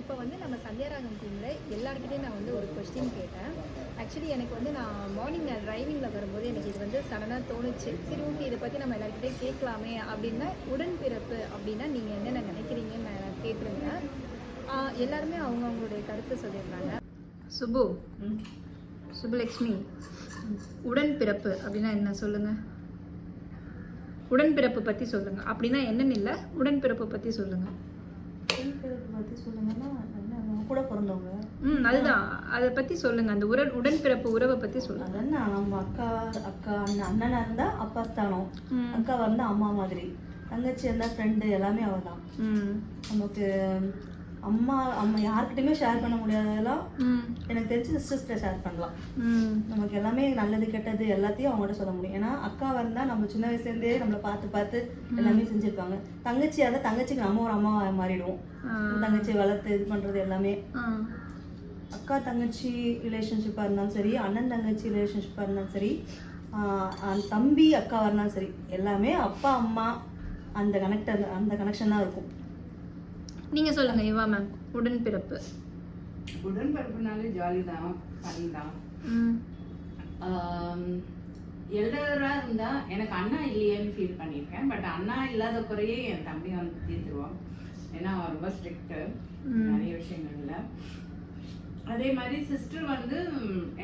இப்போ வந்து நம்ம சந்தியாராகம் டீமில் எல்லாருக்கிட்டையும் நான் வந்து ஒரு கொஸ்டின் கேட்டேன். ஆக்சுவலி எனக்கு வந்து நான் மார்னிங் டிரைவிங்கில் வரும்போது எனக்கு இது வந்து சடனாக தோணுச்சு. சரி ஓகே, இதை பற்றி நம்ம எல்லாருக்கிட்டையும் கேட்கலாமே அப்படின்னா, உடன்பிறப்பு அப்படின்னா நீங்கள் என்னென்ன நினைக்கிறீங்கன்னு நான் கேட்டிருந்தேன். எல்லாருமே அவங்களுடைய கருத்தை சொல்லியிருந்தாங்க. சுபலக்ஷ்மி, உடன்பிறப்பு அப்படின்னா என்ன சொல்லுங்கள்? உடன்பிறப்பு பற்றி சொல்லுங்கள். அப்படின்னா என்னன்னு இல்லை, உடன்பிறப்பு பற்றி சொல்லுங்கள். உடன்பிறப்பு பற்றி சொல்லுங்கன்னா கூட பிறந்தவங்க. அதுதான், அதை பற்றி சொல்லுங்கள். அந்த உடன்பிறப்பு உறவை பற்றி சொல்லுங்கள். அதென்ன நம்ம அக்கா அண்ணனா இருந்தால் அப்பா ஸ்தானம், அக்காவாக இருந்தால் அம்மா மாதிரி, தங்கச்சி இருந்தால் ஃப்ரெண்டு, எல்லாமே அவள் தான். நமக்கு அம்மா யார்கிட்டயுமே ஷேர் பண்ண முடியாததெல்லாம் எனக்கு தெரிஞ்சு சிஸ்டர்ஸ்கிட்ட ஷேர் பண்ணலாம். நமக்கு எல்லாமே நல்லது கெட்டது எல்லாத்தையும் அவங்கள்ட்ட சொல்ல முடியும். ஏன்னா அக்காவாக இருந்தால் நம்ம சின்ன வயசுலேருந்தே நம்மளை பார்த்து எல்லாமே செஞ்சுருப்பாங்க. தங்கச்சியாக இருந்தால் தங்கச்சிக்கு நம்ம ஒரு அம்மா மாறிடுவோம். தங்கச்சி வளர்த்து இது பண்ணுறது எல்லாமே. அக்கா தங்கச்சி ரிலேஷன்ஷிப்பாக இருந்தாலும் சரி, அண்ணன் தங்கச்சி ரிலேஷன்ஷிப்பாக இருந்தாலும் சரி, தம்பி அக்காவாக இருந்தாலும் சரி, எல்லாமே அப்பா அம்மா அந்த கனெக்ஷன் தான் இருக்கும். நீங்கள் சொல்லுங்கள் இவா மேம். உடன்பிறப்புனாலே ஜாலி தான், ஃபன் தான். எல்டராக இருந்தால் எனக்கு அண்ணா இல்லையேன்னு ஃபீல் பண்ணியிருக்கேன். பட் அண்ணா இல்லாத குறையே என் தம்பி வந்து தீர்த்துருவான். ஏன்னா அவன் ரொம்ப ஸ்ட்ரிக்ட்டு நிறைய விஷயங்கள்ல. அதே மாதிரி சிஸ்டர் வந்து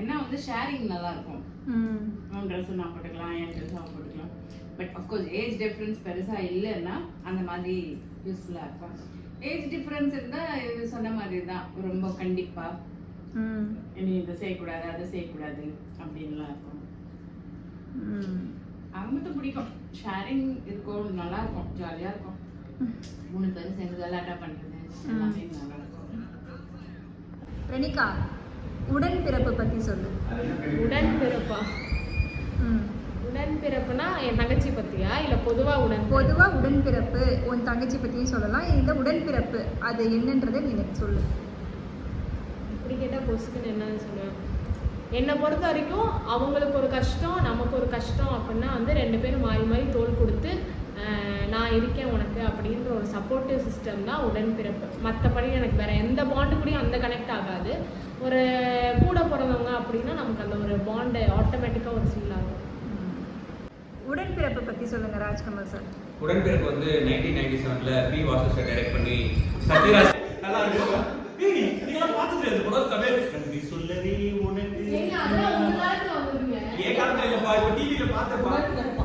என்ன வந்து ஷேரிங் நல்லா இருக்கும். உன் ட்ரெஸ் நான் போட்டுக்கலாம், என் ட்ரெஸ் அவன் போட்டுக்கலாம். பட் அஃப்கோர்ஸ் ஏஜ் டிஃப்ரென்ஸ் பெருசாக இல்லைன்னா அந்த மாதிரி யூஸ்ஃபுல்லாக இருக்கும். ஏஜ் டிஃப்ரென்ஸ் இருந்தால் இது சொன்ன மாதிரி தான், ரொம்ப கண்டிப்பாக இனி இதை செய்யக்கூடாது அதை செய்யக்கூடாது அப்படின்லாம் இருக்கும். அவங்க மட்டும் பிடிக்கும், ஷேரிங் இருக்கும், நல்லா இருக்கும், ஜாலியாக இருக்கும். 3 பேரும் சேர்ந்து விளையாட்டா பண்ணுறது எல்லாமே நல்லா இருக்கும். ரெனிகா, உடன்பிறப்பு பற்றி சொல்லு. உடன்பிறப்பா? உடன்பிறப்புனா என் தங்கச்சி பற்றியா இல்லை பொதுவாக உடன்பிறப்பு உன் தங்கச்சி பற்றியும் சொல்லலாம். இந்த உடன்பிறப்பு அது என்னன்றதை நீ எனக்கு சொல்லு. இப்படி கேட்டால் பொசுக்குன்னு என்னன்னு சொல்லுவேன். என்னை பொறுத்த வரைக்கும் அவங்களுக்கு ஒரு கஷ்டம் நமக்கு ஒரு கஷ்டம் அப்படின்னா வந்து 2 பேரும் மாறி மாறி தோள் கொடுத்து நான் இருக்கேன் உனக்கு அப்படின்ற ஒரு சப்போர்ட்டிவ் சிஸ்டம் தான் உடன்பிறப்பு. மற்றபடி எனக்கு வேற எந்த பாண்டு கூடயும் அந்த கனெக்ட் ஆகாது. ஒரு கூட பிறந்தவங்க அப்படின்னா நமக்கு அந்த ஒரு பாண்டு ஆட்டோமேட்டிக்காக ஒரு ஃபீல் ஆகும். உடன்பிறப்பை பற்றி சொல்லுங்கள் ராஜ்கமல் சார். உடன்பிறப்பு வந்து 1997ல பி வாசு சார் டைரக்ட் பண்ணி சத்யராஜ் நல்லா இருக்கு. நீங்க பாத்துட்டு அந்த படம் தமிழ் நன்றி சொல்லவே உனக்கு ஏன் காரணம் இல்லப்பா, இப்போ டிவியில பார்த்தப்பா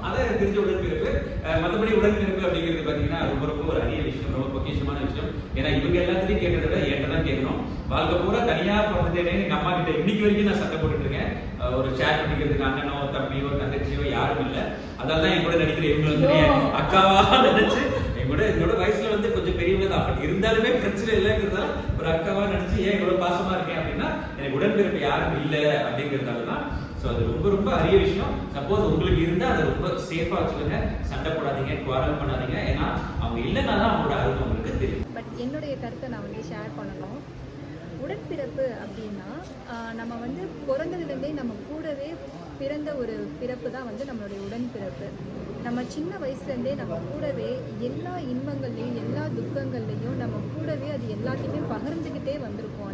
அதான் எனக்கு தெரிஞ்ச உடன்பிறப்பு. மற்றபடி உடன்பிறப்பு அப்படிங்கிறது பார்த்தீங்கன்னா ரொம்ப ஒரு அரிய விஷயம், ரொம்ப பொக்கிஷமான விஷயம். ஏன்னா இவங்க எல்லாத்தையும் கேட்கறத விட என்கிட்ட தான் கேட்கணும். வாழ்க்கை பூரா தனியாக பிறந்துட்டேனே எங்கள் அம்மா கிட்ட இன்னைக்கு வரைக்கும் நான் சண்டை போட்டுட்டு இருக்கேன். ஒரு ஷேர் பண்ணிக்கிறதுக்கு அண்ணனோ தம்பியோ தங்கச்சியோ யாரும் இல்லை. அதால் தான் என் கூட நடிக்கிற இவங்க வந்து அக்காவா நினைச்சு என்னோட வயசுல வந்து கொஞ்சம் பெரியவங்க தான். பட் இருந்தாலுமே பிரச்சனை இல்லைங்கிறதால ஒரு அக்காவா நினைச்சு ஏன் இவ்வளவு பாசமா இருக்கேன் அப்படின்னா எனக்கு உடன்பிறப்பு யாரும் இல்லை அப்படிங்கிறதால தான். ஸோ அது ரொம்ப அரிய விஷயம். சப்போஸ் உங்களுக்கு இருந்தால் அதை ரொம்ப சேஃபாக வச்சுக்கோங்க, சண்டை போடாதீங்க, குவாரல் பண்ணாதீங்க. ஏன்னா அவங்க இல்லைன்னா தான் அவங்களோட அருமை உங்களுக்கு தெரியும். பட் என்னுடைய கருத்தை நான் வந்து ஷேர் பண்ணணும். உடன்பிறப்பு அப்படின்னா நம்ம வந்து பிறந்ததுலேருந்தே நம்ம கூடவே பிறந்த ஒரு பிறப்பு தான் வந்து நம்மளுடைய உடன்பிறப்பு. நம்ம சின்ன வயசுலேருந்தே நம்ம கூடவே எல்லா இன்பங்கள்லையும் எல்லா துக்கங்கள்லையும் நம்ம கூடவே அது எல்லாத்தையுமே பகிர்ந்துக்கிட்டே வந்திருக்கோம்.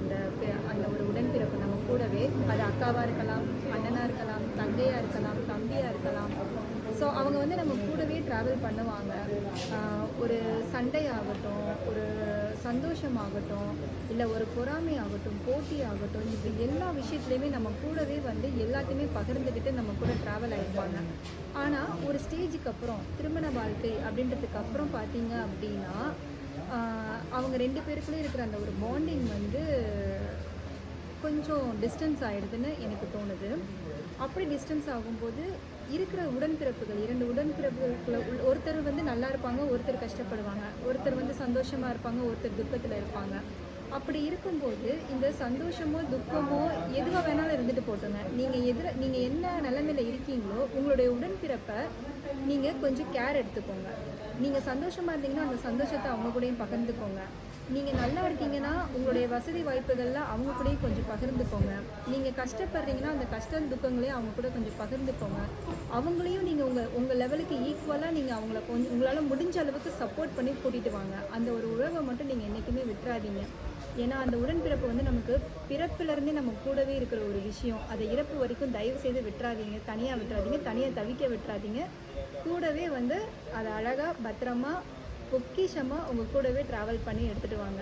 அந்த ஒரு உடன்பிறப்பு நம்ம கூடவே, அது அக்காவாக இருக்கலாம், அண்ணனாக இருக்கலாம், தங்கையாக இருக்கலாம், தம்பியாக இருக்கலாம். ஸோ அவங்க வந்து நம்ம கூடவே ட்ராவல் பண்ணுவாங்க. ஒரு சண்டையாகட்டும், ஒரு சந்தோஷமாகட்டும், இல்லை ஒரு பொறாமை ஆகட்டும், போட்டி ஆகட்டும், இது எல்லா விஷயத்துலையுமே நம்ம கூடவே வந்து எல்லாத்தையுமே பகிர்ந்துக்கிட்டு நம்ம கூட ட்ராவல் ஆகிருப்பாங்க. ஆனால் ஒரு ஸ்டேஜுக்கு அப்புறம் திருமண வாழ்க்கை அப்படின்றதுக்கு அப்புறம் பார்த்தீங்க அப்படின்னா அவங்க 2 பேருக்குள்ளே இருக்கிற அந்த ஒரு பாண்டிங் வந்து கொஞ்சம் டிஸ்டன்ஸ் ஆகிடுதுன்னு எனக்கு தோணுது. அப்படி டிஸ்டன்ஸ் ஆகும்போது இருக்கிற உடன்பிறப்புகள் 2 உடன்பிறப்புகளுக்குள்ள ஒருத்தர் வந்து நல்லா இருப்பாங்க, ஒருத்தர் கஷ்டப்படுவாங்க, ஒருத்தர் வந்து சந்தோஷமாக இருப்பாங்க, ஒருத்தர் துக்கத்தில் இருப்பாங்க. அப்படி இருக்கும்போது இந்த சந்தோஷமோ துக்கமோ எதுவாக வேணாலும் இருந்துட்டு போட்டுங்க. நீங்கள் என்ன நிலைமையில் இருக்கீங்களோ உங்களுடைய உடன்பிறப்பை நீங்கள் கொஞ்சம் கேர் எடுத்துக்கோங்க. நீங்கள் சந்தோஷமாக இருந்தீங்கன்னா அந்த சந்தோஷத்தை அவங்க கூடயும் பகிர்ந்துக்கோங்க. நீங்கள் நல்லா இருக்கீங்கன்னா உங்களுடைய வசதி வாய்ப்புகள்லாம் அவங்க கூடயும் கொஞ்சம் பகிர்ந்துக்கோங்க. நீங்கள் கஷ்டப்படுறீங்கன்னா அந்த கஷ்ட துக்கங்களையும் அவங்க கூட கொஞ்சம் பகிர்ந்துக்கோங்க. அவங்களையும் நீங்கள் உங்கள் லெவலுக்கு ஈக்குவலாக நீங்கள் அவங்கள கொஞ்சம் உங்களால் முடிஞ்ச அளவுக்கு சப்போர்ட் பண்ணி கூட்டிகிட்டு வாங்க. அந்த ஒரு உறவை மட்டும் நீங்கள் என்றைக்குமே விட்டுறாதீங்க. ஏன்னா அந்த உடன்பிறப்பு வந்து நமக்கு பிறப்பிலேருந்தே நம்ம கூடவே இருக்கிற ஒரு விஷயம். அதை இறப்பு வரைக்கும் தயவு செய்து விட்டுறாதீங்க. தனியாக விட்டுறாதீங்க, தனியாக தவிக்க விட்டுறாதீங்க. கூடவே வந்து அதை அழகாக பத்திரமா பொக்கிஷமாக உங்கள் கூடவே ட்ராவல் பண்ணி எடுத்துகிட்டு வாங்க.